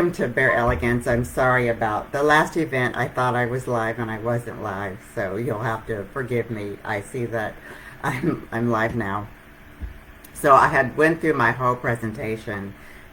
Welcome to Bare Elegance. I'm sorry about the last event. I thought I was live and I wasn't live, so you'll have to forgive me. I see that I'm live now. So I had went through my whole presentation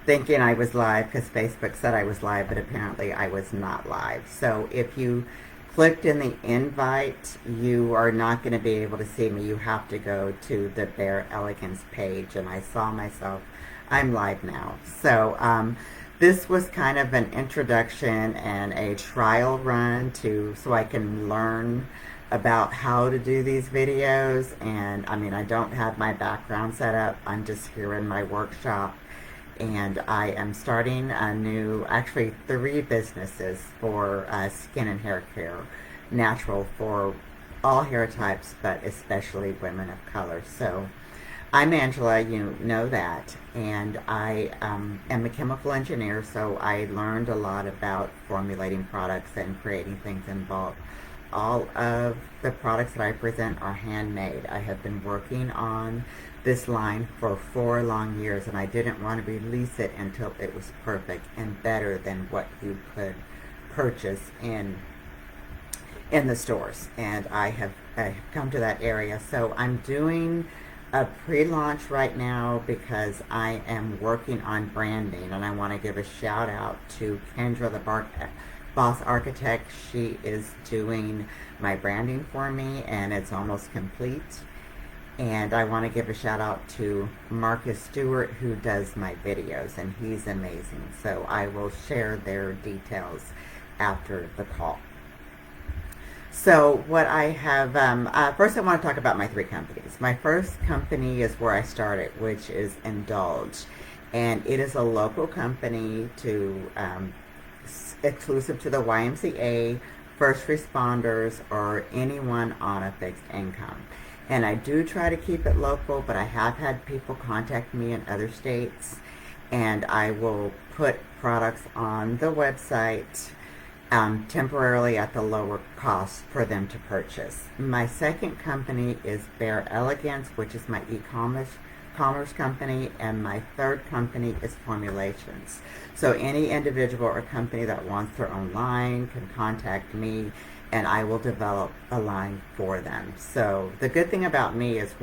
thinking I was live because Facebook said I was live, but apparently I was not live. So if you clicked in the invite, you are not going to be able to see me. You have to go to the Bare Elegance page, and I saw myself. I'm live now. So this was kind of an introduction and a trial run so I can learn about how to do these videos. And I mean, I don't have my background set up. I'm just here in my workshop, and I am starting a new, actually 3 businesses for skin and hair care, natural for all hair types, but especially women of color. So I'm Angela, you know that, and I am a chemical engineer, so I learned a lot about formulating products and creating things in bulk. All of the products that I present are handmade. I have been working on this line for 4 long years, and I didn't want to release it until it was perfect and better than what you could purchase in the stores. And I have come to that area, so I'm doing a pre-launch right now because I am working on branding, and I want to give a shout out to Kendra, the Boss Architect. She is doing my branding for me, and it's almost complete. And I want to give a shout out to Marcus Stewart, who does my videos, and he's amazing. So I will share their details after the call. So what I have, first I want to talk about my 3 companies. My first company is where I started, which is Indulge. And it is a local company exclusive to the YMCA, first responders, or anyone on a fixed income. And I do try to keep it local, but I have had people contact me in other states, and I will put products on the website temporarily at the lower cost for them to purchase. My second company is Bare Elegance, which is my e-commerce company, and my third company is Formulations. So any individual or company that wants their own line can contact me, and I will develop a for them. So the good thing about me is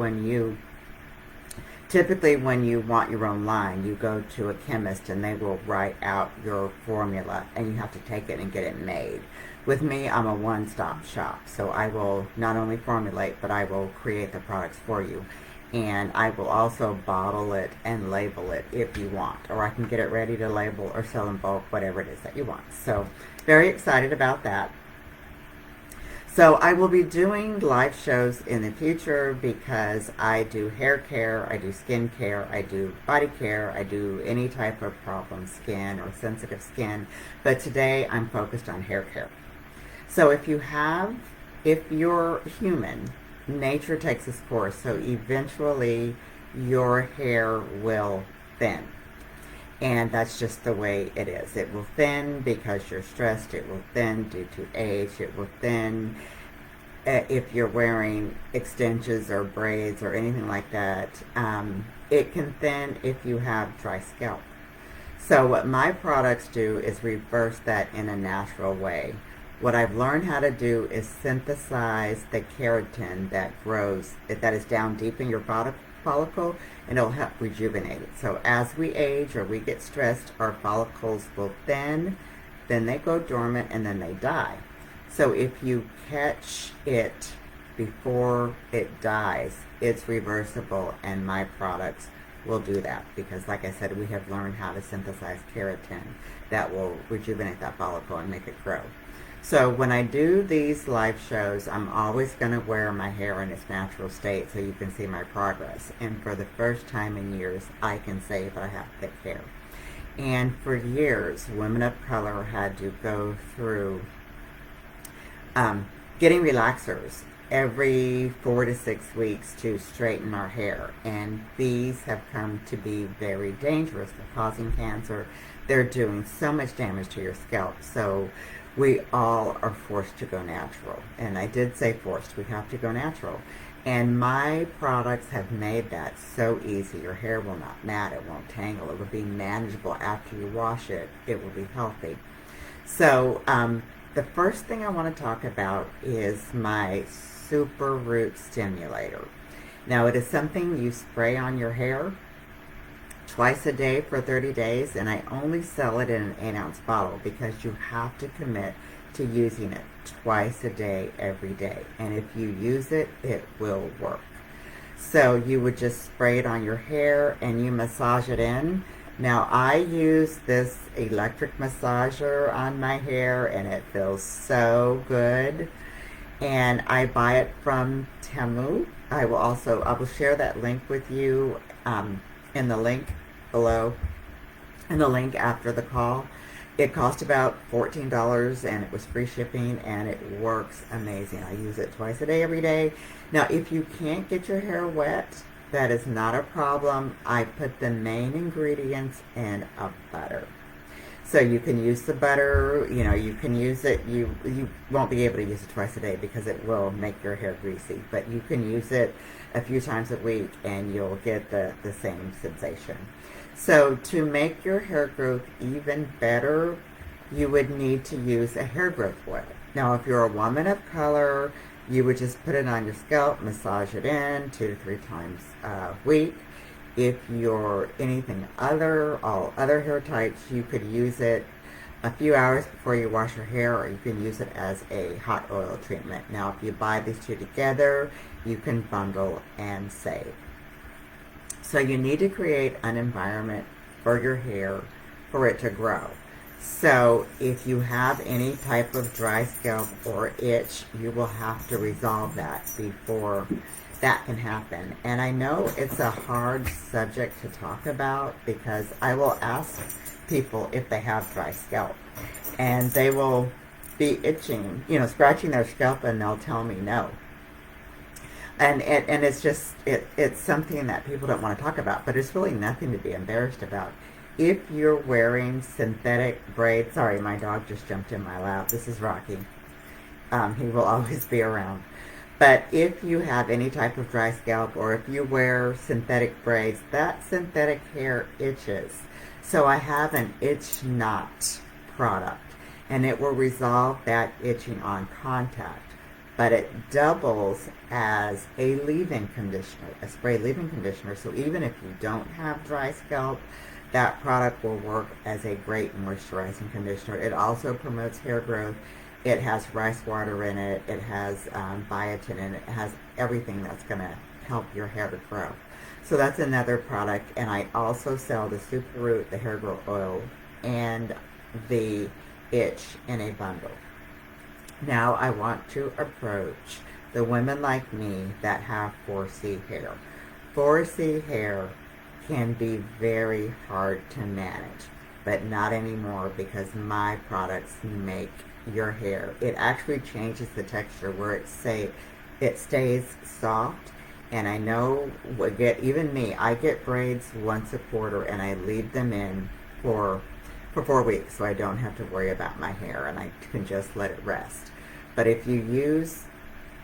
typically when you want your own line, you go to a chemist and they will write out your formula, and you have to take it and get it made. With me, I'm a one-stop shop, so I will not only formulate, but I will create the products for you. And I will also bottle it and label it if you want, or I can get it ready to label or sell in bulk, whatever it is that you want. So very excited about that. So I will be doing live shows in the future because I do hair care, I do skin care, I do body care, I do any type of problem skin or sensitive skin. But today I'm focused on hair care. So if you're human, nature takes its course. So eventually your hair will thin. And that's just the way it is. It will thin because you're stressed. It will thin due to age. It will thin if you're wearing extensions or braids or anything like that. It can thin if you have dry scalp. So what my products do is reverse that in a natural way. What I've learned how to do is synthesize the keratin that is down deep in your follicle, and it'll help rejuvenate it. So as we age or we get stressed, our follicles will thin, then they go dormant, and then they die. So if you catch it before it dies, it's reversible, and my products will do that because, like I said, we have learned how to synthesize keratin that will rejuvenate that follicle and make it grow. So when I do these live shows, I'm always going to wear my hair in its natural state so you can see my progress. And for the first time in years, I can say that I have thick hair. And for years, women of color had to go through getting relaxers every 4 to 6 weeks to straighten our hair. And these have come to be very dangerous. They're causing cancer. They're doing so much damage to your scalp. So we all are forced to go natural. And I did say forced. We have to go natural. And my products have made that so easy. Your hair will not mat, it won't tangle, it will be manageable after you wash it, it will be healthy. So the first thing I want to talk about is my Super Root Stimulator. Now it is something you spray on your hair twice a day for 30 days, and I only sell it in an 8-ounce bottle because you have to commit to using it twice a day, every day. And if you use it, it will work. So you would just spray it on your hair and you massage it in. Now I use this electric massager on my hair and it feels so good. And I buy it from Temu. I will share that link with you in the link below, in the link after the call. It cost about $14 and it was free shipping and it works amazing. I use it twice a day, every day. Now, if you can't get your hair wet, that is not a problem. I put the main ingredients in a butter. So you can use the butter, you can use it, you won't be able to use it twice a day because it will make your hair greasy, but you can use it a few times a week and you'll get the same sensation. So to make your hair growth even better, you would need to use a hair growth oil. Now, if you're a woman of color, you would just put it on your scalp, massage it in 2 to 3 times a week. If you're anything other, all other hair types, you could use it a few hours before you wash your hair, or you can use it as a hot oil treatment. Now, if you buy these two together, you can bundle and save. So you need to create an environment for your hair for it to grow. So if you have any type of dry scalp or itch, you will have to resolve that before that can happen. And I know it's a hard subject to talk about because I will ask people if they have dry scalp and they will be itching, scratching their scalp, and they'll tell me no. And it's just, it's something that people don't want to talk about, but it's really nothing to be embarrassed about. If you're wearing synthetic braids, sorry, my dog just jumped in my lap. This is Rocky. He will always be around. But if you have any type of dry scalp or if you wear synthetic braids, that synthetic hair itches. So I have an Itch Not product, and it will resolve that itching on contact. But it doubles as a leave-in conditioner, a spray leave-in conditioner. So even if you don't have dry scalp, that product will work as a great moisturizing conditioner. It also promotes hair growth. It has rice water in it. It has biotin in it. It has everything that's going to help your hair to grow. So that's another product. And I also sell the Super Root, the hair growth oil, and the itch in a bundle. Now I want to approach the women like me that have 4C hair. 4C hair can be very hard to manage, but not anymore because my products make your hair. It actually changes the texture where it stays soft. And I know, even me, I get braids once a quarter and I leave them in for 4 weeks so I don't have to worry about my hair and I can just let it rest. But if you use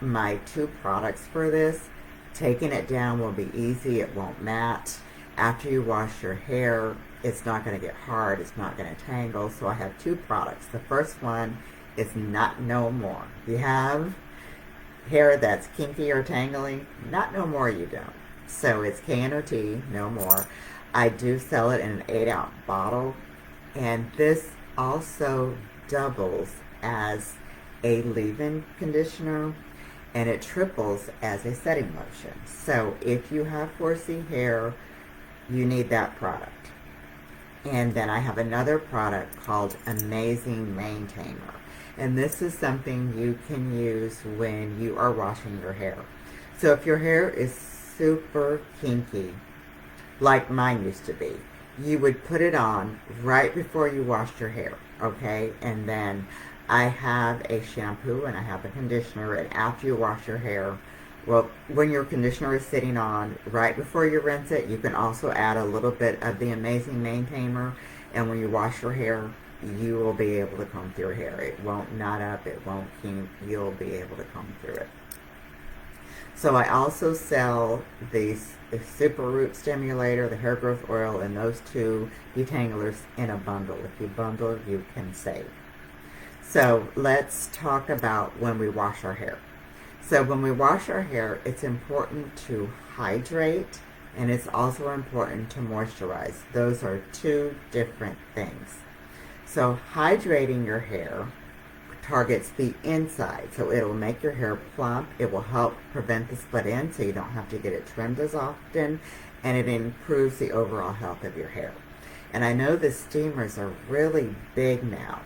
my 2 products for this, taking it down will be easy. It won't mat. After you wash your hair, it's not going to get hard. It's not going to tangle. So I have 2 products. The first one is Not No More. If you have hair that's kinky or tangly, Not No More you don't. So it's K-N-O-T, No More. I do sell it in an 8-ounce bottle. And this also doubles as a leave-in conditioner, and it triples as a setting lotion. So if you have 4C hair, you need that product. And then I have another product called Amazing Maintainer. And this is something you can use when you are washing your hair. So if your hair is super kinky, like mine used to be, you would put it on right before you washed your hair, okay? And then I have a shampoo and I have a conditioner, and after you wash your hair, well, when your conditioner is sitting on, right before you rinse it, you can also add a little bit of the Amazing Maintainer, and when you wash your hair, you will be able to comb through your hair. It won't knot up, it won't kink, you'll be able to comb through it. So I also sell the Super Root Stimulator, the hair growth oil, and those two detanglers in a bundle. If you bundle, you can save. So let's talk about when we wash our hair. So when we wash our hair, it's important to hydrate, and it's also important to moisturize. Those are two different things. So hydrating your hair targets the inside, so it'll make your hair plump. It will help prevent the split ends, so you don't have to get it trimmed as often, and it improves the overall health of your hair. And I know the steamers are really big now,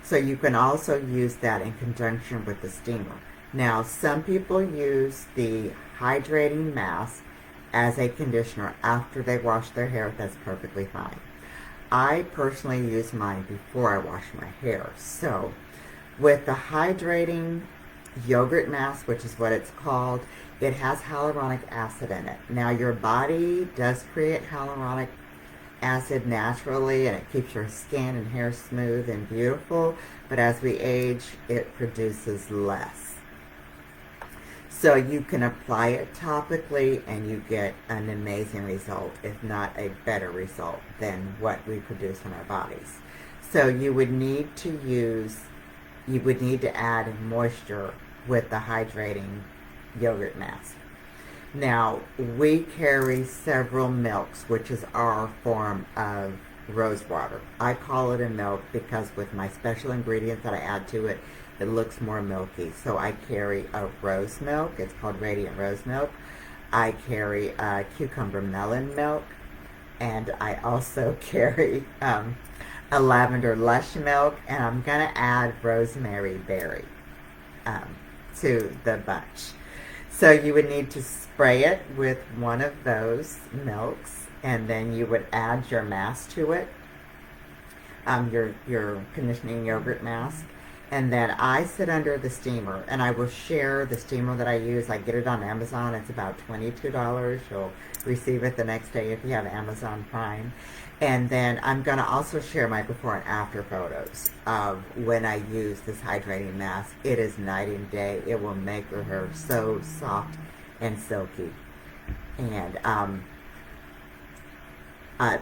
so you can also use that in conjunction with the steamer. Now, some people use the hydrating mask as a conditioner after they wash their hair. That's perfectly fine. I personally use mine before I wash my hair. So with the hydrating yogurt mask, which is what it's called, it has hyaluronic acid in it. Now, your body does create hyaluronic acid naturally, and it keeps your skin and hair smooth and beautiful, but as we age, it produces less. So you can apply it topically and you get an amazing result, if not a better result than what we produce in our bodies. So you would need to add moisture with the hydrating yogurt mask. Now, we carry several milks, which is our form of rose water. I call it a milk because with my special ingredients that I add to it, it looks more milky. So I carry a rose milk. It's called Radiant Rose Milk. I carry a cucumber melon milk. And I also carry a lavender lush milk. And I'm going to add rosemary berry to the bunch. So you would need to spray it with one of those milks. And then you would add your mask to it. Your conditioning yogurt mask. And then I sit under the steamer, and I will share the steamer that I use. I get it on Amazon. It's about $22. You'll receive it the next day if you have Amazon Prime. And then I'm going to also share my before and after photos of when I use this hydrating mask. It is night and day. It will make your hair so soft and silky. And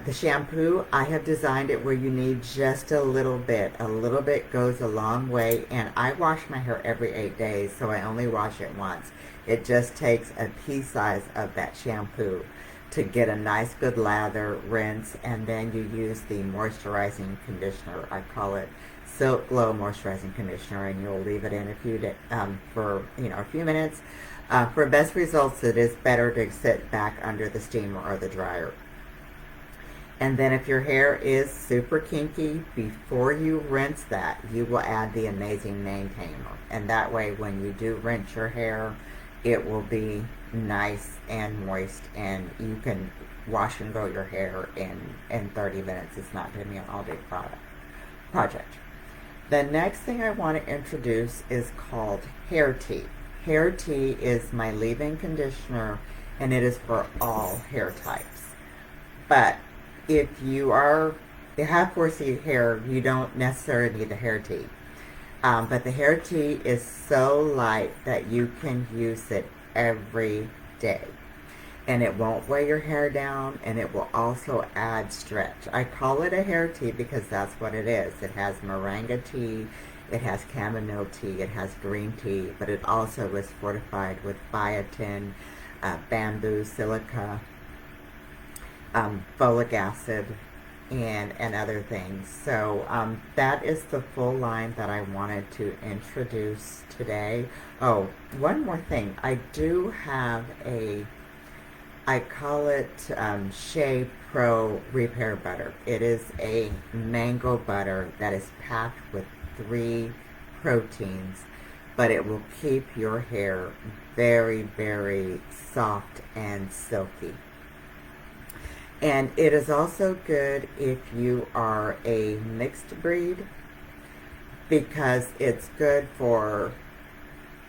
the shampoo, I have designed it where you need just a little bit. A little bit goes a long way, and I wash my hair every 8 days, so I only wash it once. It just takes a pea size of that shampoo to get a nice good lather, rinse, and then you use the moisturizing conditioner. I call it Silk Glow Moisturizing Conditioner, and you'll leave it in a few for a few minutes. For best results, it is better to sit back under the steamer or the dryer. And then if your hair is super kinky, before you rinse that, you will add the Amazing Maintainer. And that way, when you do rinse your hair, it will be nice and moist, and you can wash and grow your hair in 30 minutes. It's not going to be an all-day project. The next thing I want to introduce is called Hair Tea. Hair Tea is my leave-in conditioner, and it is for all hair types. But if you have 4C hair, you don't necessarily need the hair tea. But the hair tea is so light that you can use it every day. And it won't weigh your hair down, and it will also add stretch. I call it a hair tea because that's what it is. It has moringa tea, it has chamomile tea, it has green tea, but it also is fortified with biotin, bamboo, silica, folic acid, and other things. So that is the full line that I wanted to introduce today. Oh, one more thing. I do have I call it Shea Pro Repair Butter. It is a mango butter that is packed with 3 proteins, but it will keep your hair very, very soft and silky. And it is also good if you are a mixed breed, because it's good for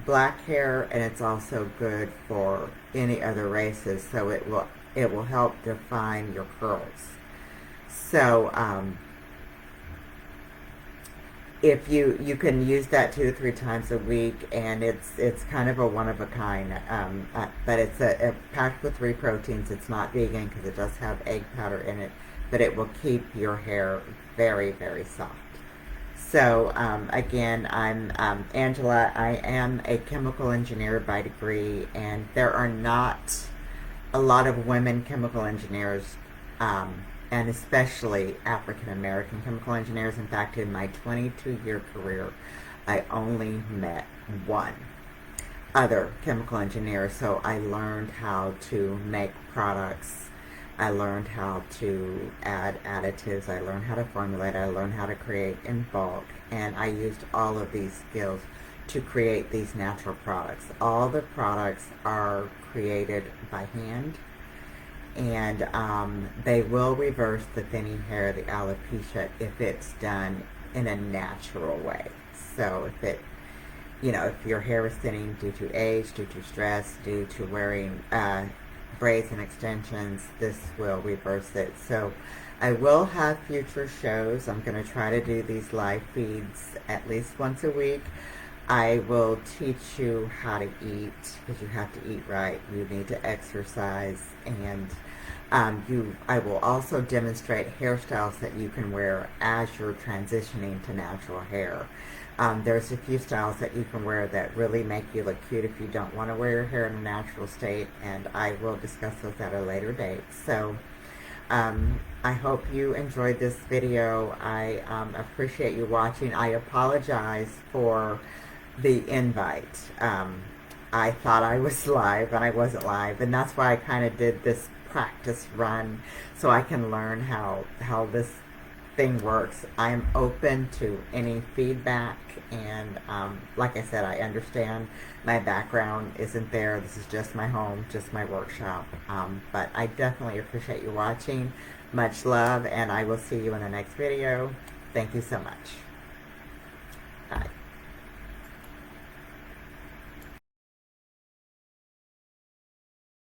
black hair and it's also good for any other races. So it will help define your curls. So if you can use that 2 to 3 times a week, and it's kind of a one of a kind. But it's a packed with 3 proteins. It's not vegan because it does have egg powder in it, but it will keep your hair very, very soft. So again, I'm Angela. I am a chemical engineer by degree, and there are not a lot of women chemical engineers, and especially African American chemical engineers. In fact, in my 22-year career, I only met one other chemical engineer. So I learned how to make products. I learned how to add additives. I learned how to formulate. I learned how to create in bulk. And I used all of these skills to create these natural products. All the products are created by hand, and they will reverse the thinning hair, the alopecia, if it's done in a natural way. So if your hair is thinning due to age, due to stress, due to wearing braids and extensions, this will reverse it. So I will have future shows. I'm going to try to do these live feeds at least once a week. I will teach you how to eat, because you have to eat right. You need to exercise, and I will also demonstrate hairstyles that you can wear as you're transitioning to natural hair. There's a few styles that you can wear that really make you look cute if you don't want to wear your hair in a natural state, and I will discuss those at a later date. So I hope you enjoyed this video. I appreciate you watching. I apologize for the invite. I thought I was live, and I wasn't live, and that's why I kind of did this practice run, so I can learn how this thing works. I'm open to any feedback, and like I said, I understand my background isn't there. This is just my home, just my workshop, but I definitely appreciate you watching. Much love, and I will see you in the next video. Thank you so much.